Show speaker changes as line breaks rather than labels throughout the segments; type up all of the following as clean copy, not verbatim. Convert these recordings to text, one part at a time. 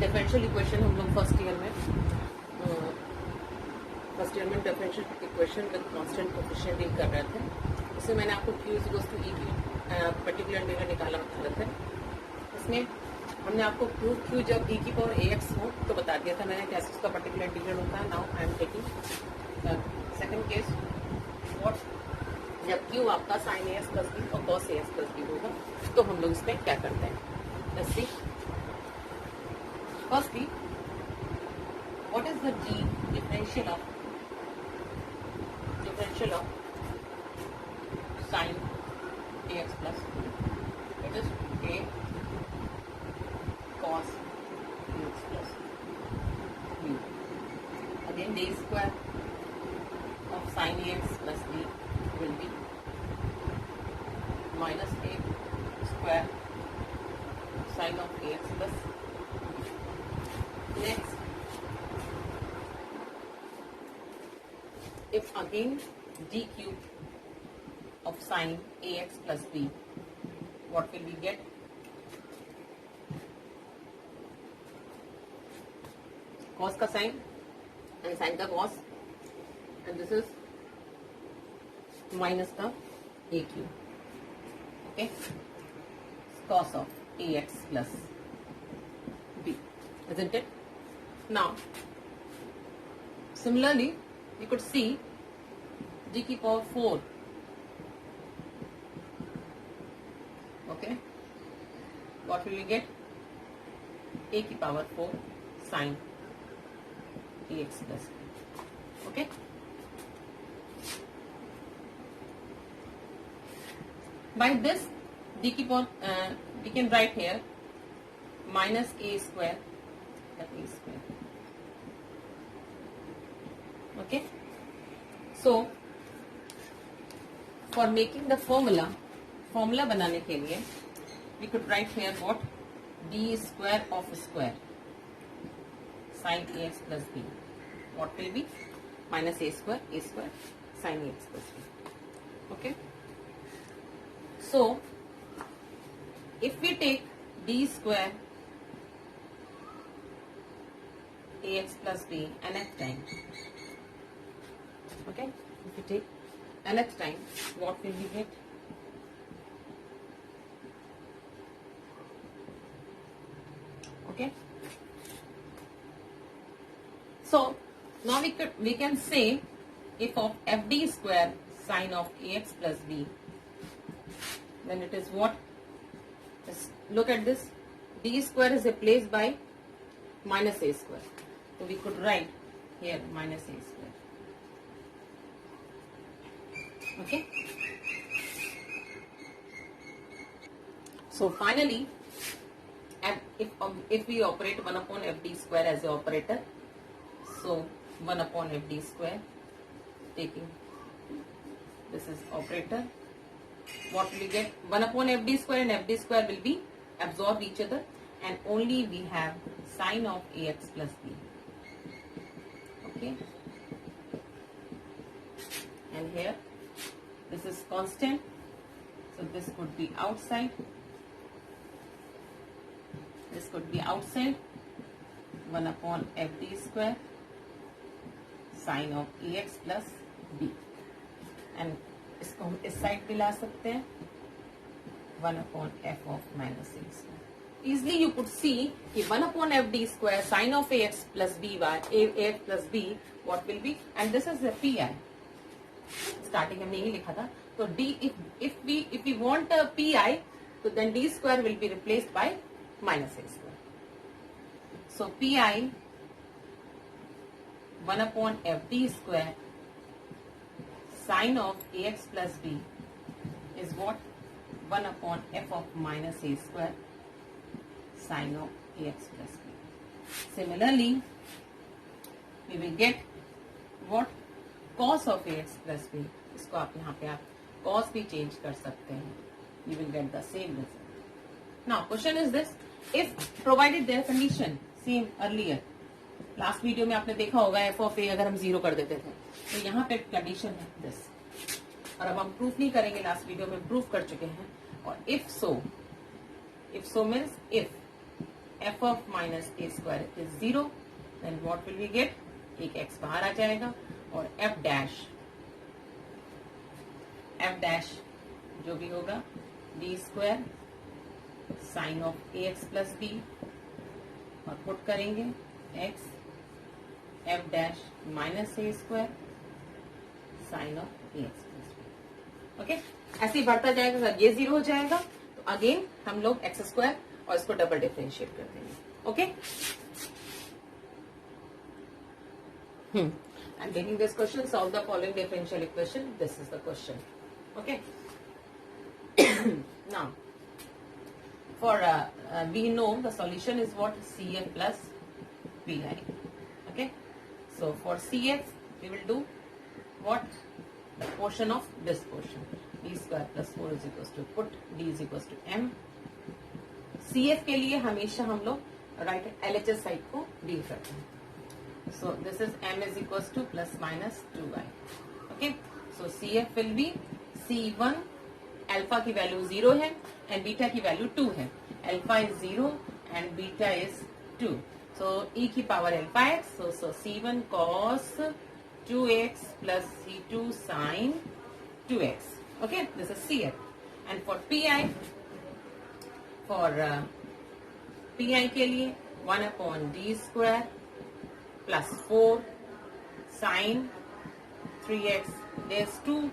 Differential equation हम लोग first year में differential equation with constant coefficient deal कर रहे थे। इसमें मैंने आपको q इक्वल्स टू e की पर्टिकुलर इंटीग्रल निकाला बता थे। इसमें हमने आपको q जब e की पावर ax हो तो बता दिया था मैंने कैसे उसका पर्टिकुलर इंटीग्रल होता है। Now I am taking second case what जब q आपका sin ax प्लस b और cos ax प्लस b होगा तो हम लोग इसमें क्या करते हैं। Let's see firstly what is the g differential of sin ax plus it is a cos ax plus b. Again d square of sin ax plus b will be minus a square sin of ax plus b. Next, if again d cube of sin ax plus b, what will we get? Cos का sin and sin का cos, and this is minus the a cube. Okay, cos of ax plus b, isn't it? Now, similarly, you could see d की power 4. Okay, what will we get? a की power 4 sin ax plus b. Okay, by this d की power we can write here minus a square. Okay, so for making the formula बनाने के लिए we could write here what d square of square sin ax plus b, what will be minus a square sin ax plus b. Okay, so if we take d square ax plus b nth time, okay, if we take nth time, what will we get? Okay, so now we can say if of fd square sin of ax plus b, then it is what? Just look at this, d square is replaced by minus a square, so we could write here minus a square. Okay, so finally, and if we operate 1 upon fd square as a operator, so 1 upon fd square, taking this is operator, what will we get? 1 upon fd square and fd square will be absorb each other, and only we have sin of ax plus b. Okay, and here this is constant, so this could be outside, this could be outside 1 upon fd square sin of ax plus b, and इसको हम इस side पे ला सकते हैं 1 upon f of minus a square. Easily you could see कि 1 upon fd square sin of ax plus b by ax plus b, what will be, and this is the pi. Starting हमने यही लिखा था, तो d if we want a pi, so then d square will be replaced by minus a square. So pi 1 upon fd square sin of ax plus b is what? 1 upon f of minus a square sin of ax plus b. Similarly, we will get what? Cos of ax plus b. इसको आप यहाँ पे आप cos भी change कर सकते हैं. You will get the same result. Now, question is this: if provided their condition same earlier, last video में आपने देखा होगा एफ ऑफ ए अगर हम 0 कर देते थे, तो यहाँ पे कंडीशन है दिस, और अब हम प्रूफ नहीं करेंगे, लास्ट वीडियो में प्रूफ कर चुके हैं. और if so means if f of minus a square is 0, then what will we get? एक x बाहर आ जाएगा और f dash जो भी होगा d square sine of ax plus b और पुट करेंगे x f dash minus a square sine of ax plus b. Okay, ऐसे ही बढ़ता जाएगा सर, ये 0 हो जाएगा तो अगेन हम लोग एक्स स्क्वायर और इसको डबल डिफरेंशिएट कर देंगे. Okay, I'm taking this question, solve the following differential equation. This is the question. Okay. Now, for we know the solution is what? CF plus PI. Okay. So for CF, we will do what? The portion of this portion. D square plus 4 is equals to, put D is equals to M. CF के लिए हमेशा हम लोग right LHS side को deal करते हैं. So this is M is equals to plus minus 2y. Okay. So CF will be C1, alpha की value 0 है and beta की वैल्यू 2 है. Alpha is 0 and beta is 2. So e की power alpha x. So C1 cos 2x plus C2 sin 2x. Okay. This is CF. And for PI, for PI के लिए 1 upon d square plus 4 sin 3x. There's two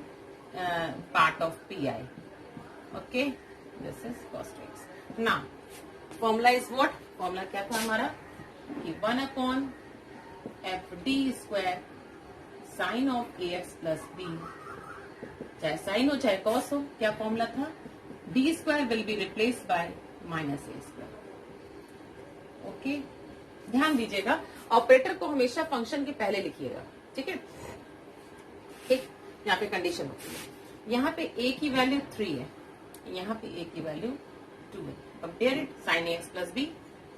part of PI. Okay, this is cos 2x. Now, formula is what? Formula क्या था हमारा? कि 1 upon f d square sin of ax plus b. चाहे sin हो चाहे cos हो, क्या formula था? d square will be replaced by minus a square. Okay, ध्यान दीजिएगा, ऑपरेटर को हमेशा फंक्शन के पहले लिखिएगा. ठीक है, ठीक. यहाँ पे कंडीशन होती है, यहाँ पे a की वैल्यू 3 है, यहाँ पे a की वैल्यू 2 है. Compare it, sine ax plus b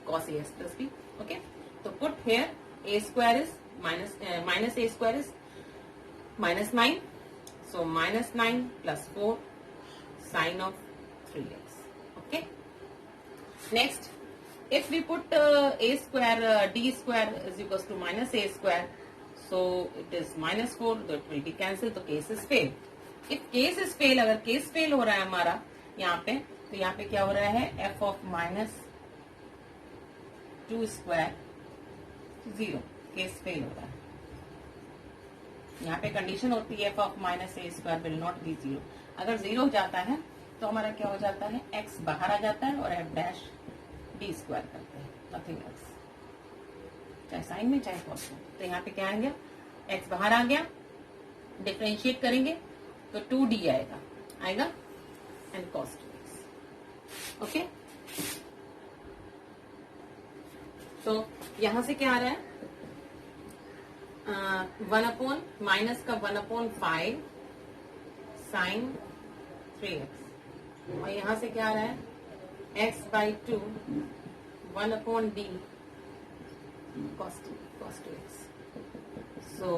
cos ax plus b. Okay, तो put here a square is minus a square is minus 9. So minus 9 plus 4 sin of 3x. Okay. Next, if we put a square, d square is equals to minus a square, so it is minus 4, that will be cancelled, तो case is fail. If case is fail, अगर case fail हो रहा है हमारा यहाँ पे, तो यहाँ पे क्या हो रहा है? f of minus 2 square 0, case fail हो रहा है. यहाँ पे कंडीशन होती है f of minus a square will not be 0. अगर 0 हो जाता है तो हमारा क्या हो जाता है? x बाहर आ जाता है और f डैश d स्क्वायर करते हैं, नथिंग एल्स, चाहे साइन में चाहे कॉस में. तो यहाँ पे क्या आएगा? x बाहर आ गया, डिफरेंशिएट करेंगे तो 2d आएगा एंड cos 2x. ओके, तो यहां से क्या आ रहा है? 1 अपॉन माइनस का 1 अपॉन 5 साइन 3x, और यहां से क्या आ रहा है? x by 2 1 upon d cos 2x. सो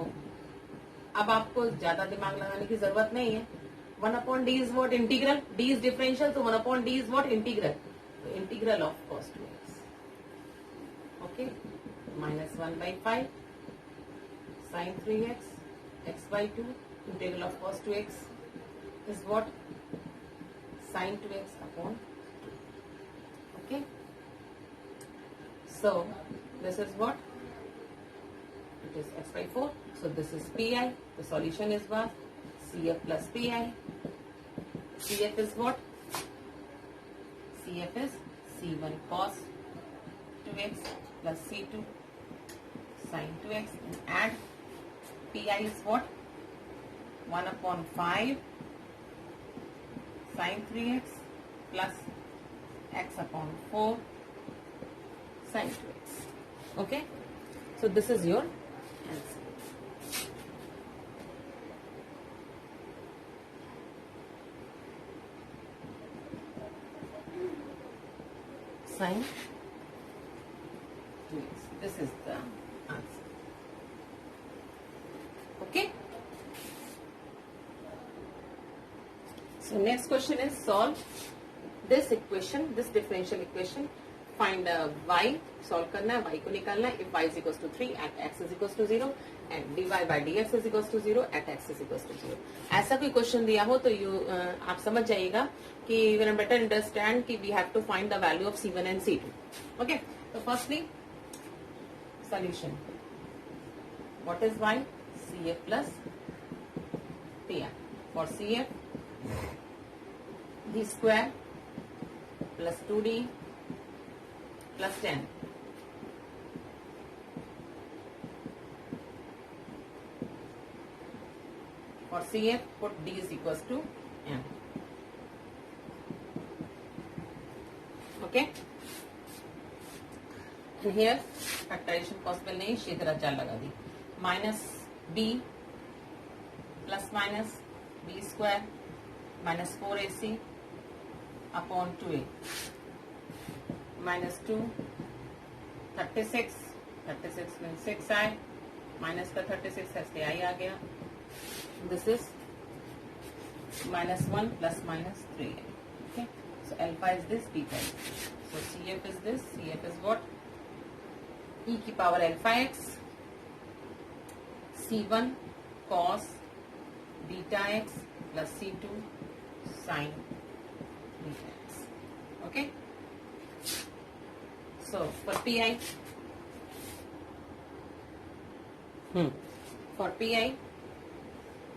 अब आपको ज्यादा दिमाग लगाने की जरूरत नहीं है. 1 upon d is what? Integral. d is differential, तो 1 upon d is what? Integral. तो integral of cos 2x. Okay, minus 1 by 5 sin 3x, x by 2, integral of cos 2x is what? Sin 2x upon 2. Okay. So this is what? It is x by 4. So this is PI. The solution is what? CF plus PI. CF is what? CF is C1 cos 2x plus C2 sin 2x, and add PI is what? 1 upon 5 sin 3x plus x upon 4 sin 2x. Okay, so this is your answer. Sin 2x. This is the answer. Okay. So next question is solve this equation, this differential equation find y, solve करना है, y को निकालना है. If y is equals to 3 at x is equals to 0 and dy by dx is equals to 0 at x is equals to 0. ऐसा कोई question दिया हो तो आप समझ जाइएगा कि यू कैन बेटर अंडरस्टैंड कि we have to find the value of C1 and C2. Okay, तो firstly solution. What is y? CF plus PI. For CF, d square plus 2d plus 10. For CF, put d is equals to m. Okay. Here factorization possible नहीं, इसी तरह चार लगा दी. Minus b plus minus b square minus 4ac upon 2a minus 2 36 में 6 आए, minus का 36 है इसलिए आई आ गया. This is minus 1 plus minus 3. Okay, so alpha is this, beta is this. So CF is this. CF is what? e की power alpha x C1 cos beta x plus C2 sin beta x. Okay, so for PI, for PI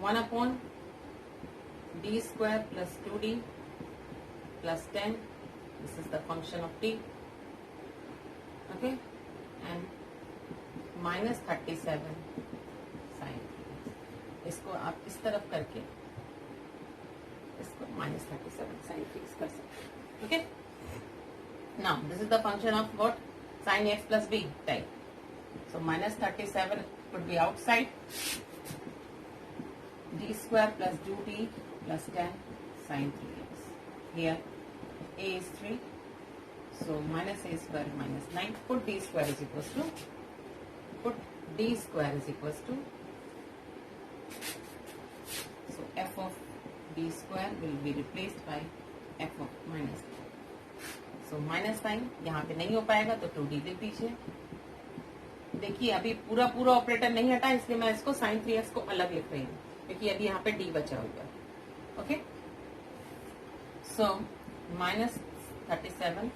1 upon d square plus 2d plus 10. This is the function of t. Okay, and minus 37 sin. इसको आप इस तरफ करके इसको minus 37 sin fix कर सकते हैं. Okay, now this is the function of what? Sin x plus b type. So minus 37 would be outside. D square plus 2d plus 10 sin 3x. Here a is 3. So minus a square minus 9. Put d square is equals to, so f of d square will be replaced by f of minus 9. So minus sign यहाँ पे नहीं हो पाएगा तो 2d लिख दीजिए. देखिए अभी पूरा ऑपरेटर नहीं हटा, इसलिए मैं इसको sin 3x को अलग लिख रही हूँ क्योंकि अभी यहाँ पे d बचा हुआ है. Okay, so minus 37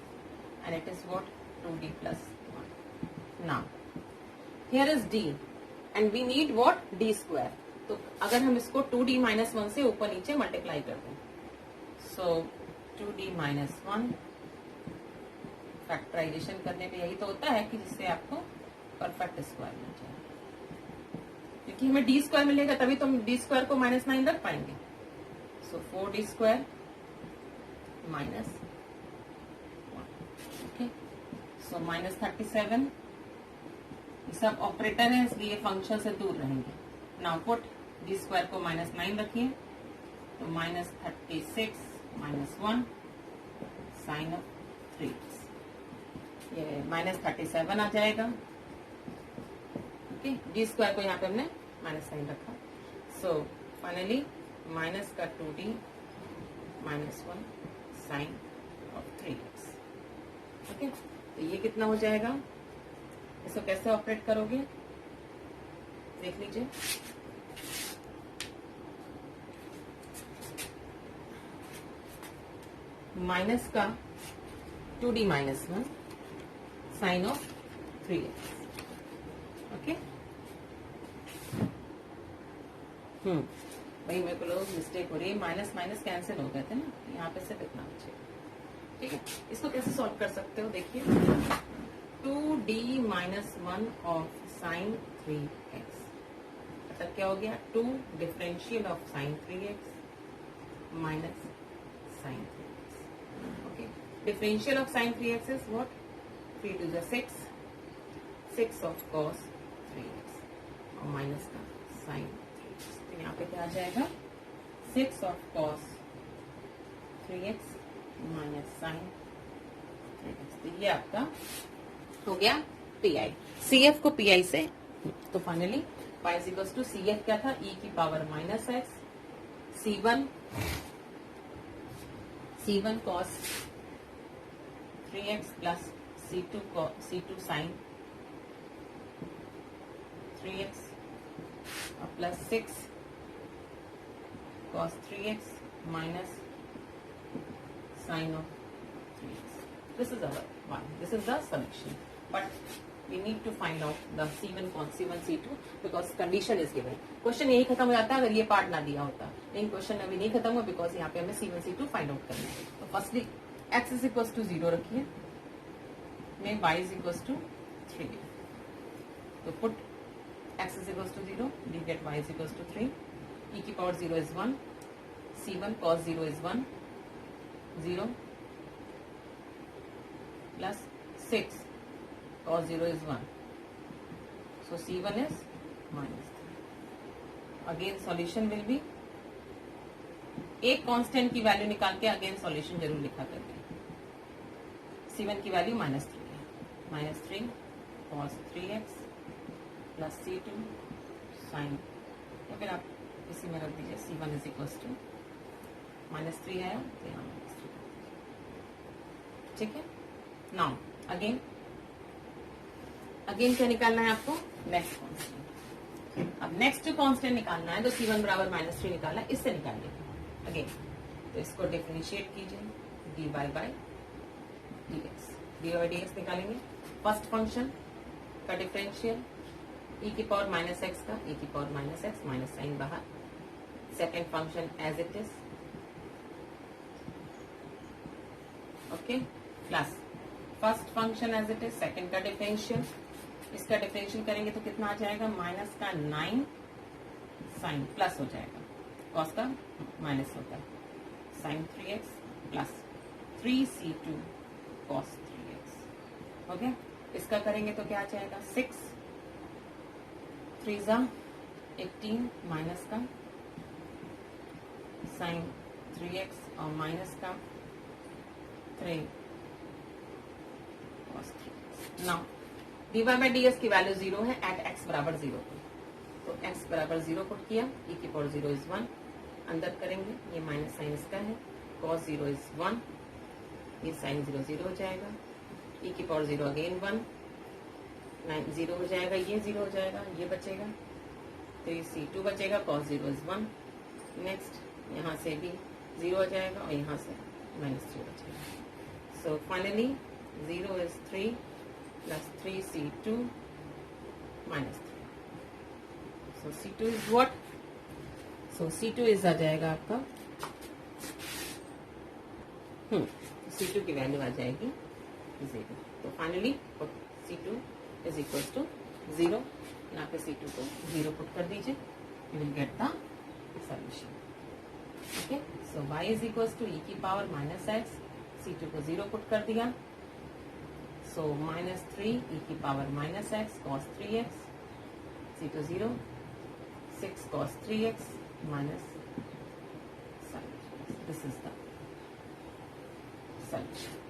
and it is what? 2d plus 1. Now here is d and we need what? d square. तो अगर हम इसको 2d minus 1 से ऊपर नीचे मल्टीप्लाई कर दें, so 2d minus 1. फैक्टराइजेशन करने में यही तो होता है कि जिससे आपको परफेक्ट स्क्वायर मिल जाए, क्योंकि हमें d स्क्वायर मिलेगा तभी तो हम d स्क्वायर को minus 9 रख पाएंगे. so 4d square minus 1. okay, so minus 37. ये सब ऑपरेटर है इसलिए फंक्शन से दूर रहेंगे. नाउ पुट d स्क्वायर को minus 9 रखिए तो minus 36 minus 1 sign of 3x. ये minus 37 आ जाएगा. ओके, d स्क्वायर को यहाँ पे हमने minus 9 रखा. सो फाइनली माइनस का 2d minus 1 sign of 3x. Okay, तो ये कितना हो जाएगा? इसको कैसे ऑपरेट करोगे देख लीजिए. माइनस का 2d minus 1 sign of 3x. Okay, वही मेरे को लोग मिस्टेक हो रही है, माइनस माइनस कैंसिल हो गए थे ना, यहाँ पे सिर्फ इतना बचेगा. ठीक है, इसको कैसे सॉल्व कर सकते हो देखिए. 2d minus 1 of sine 3x मतलब क्या हो गया? 2 differential of sine 3x minus sine 3x. Okay, differential of sine 3x is what? 3 to the 6, 6 of cos 3x और माइनस का साइन 3x. तो यहाँ पे क्या आ जाएगा? 6 of cos 3x minus sine 3x. तो ये आपका हो गया PI. CF को PI से, तो finally y is equals to CF क्या था? e की power minus x C1 cos 3x plus C2 sin 3x plus 6 cos 3x minus sin of 3x. This is our one. This is the solution. But we need to find out the C1, C2 because condition is given. Question यही खत्म हो जाता अगर ये part ना दिया होता, लेकिन क्वेश्चन अभी नहीं खत्म हुआ बिकॉज यहाँ पे हमें C1, C2 फाइंड आउट करना है. तो firstly x is equal to 0 रखिए, में y इज इक्वल टू 3. तो put x is equal to 0, we get y is equal to 3. e की power 0 is 1, C1 cos 0 is 1, 0 plus 6 cos 0 is 1. So C1 is minus 3. Again solution will be, एक constant की value निकाल के again solution जरूर लिखा करते हैं. C1 की वैल्यू -3 है, -3 cos 3x plus C2 sin, या फिर आप इसी में रख दीजिए C1 इज इक्वल टू -3 आया तो यहाँ -3. ठीक है. नाउ अगेन क्या निकालना है आपको? Next constant. अब नेक्स्ट कांस्टेंट निकालना है तो C1 बराबर -3 निकालना है, इससे निकालिए अगेन. तो इसको डिफरेंशिएट कीजिए, dy by dx, dy by dx निकालेंगे. फर्स्ट फंक्शन का डिफरेंशियल e की पावर -x का e की पावर -x माइनस साइन बाहर. Second function as it is, okay, plus first function as it is, second का differential. इसका differential करेंगे तो कितना आ जाएगा? माइनस का 9 साइन प्लस हो जाएगा, कॉस का माइनस होता है, sign 3x plus 3c2 cos 3x. Okay, इसका करेंगे तो क्या आ जाएगा? 6 3 18 माइनस का साइन 3x और माइनस का 3 cos 3x. Now dy by ds की वैल्यू 0 है एट x बराबर 0 पे. तो x बराबर 0 पुट किया, e की पावर 0 इज 1. अंदर करेंगे, ये माइनस साइन इसका है, cos 0 इज 1, ये साइन 0 0 हो जाएगा, e की पावर 0 अगेन 1, 9 0 हो जाएगा, ये 0 हो जाएगा, ये बचेगा, 3c2 बचेगा, cos 0 इज 1. नेक्स्ट यहाँ से भी 0 हो जाएगा और यहाँ से -3 बचेगा. So finally 0 is 3 plus 3c2 minus 3. So c2 is what? So c2 is आ जाएगा आपका c2 की वैल्यू आ जाएगी 0. तो finally c2 is equals to 0. यहाँ पे c2 को 0 पुट कर दीजिए, you will get the solution. Okay, so y is equals to e की पावर -x, c2 को 0 पुट कर दिया, so -3 e की power -x cos 3x, c2 0, 6 cos 3x minus sin 3x. This is the solution.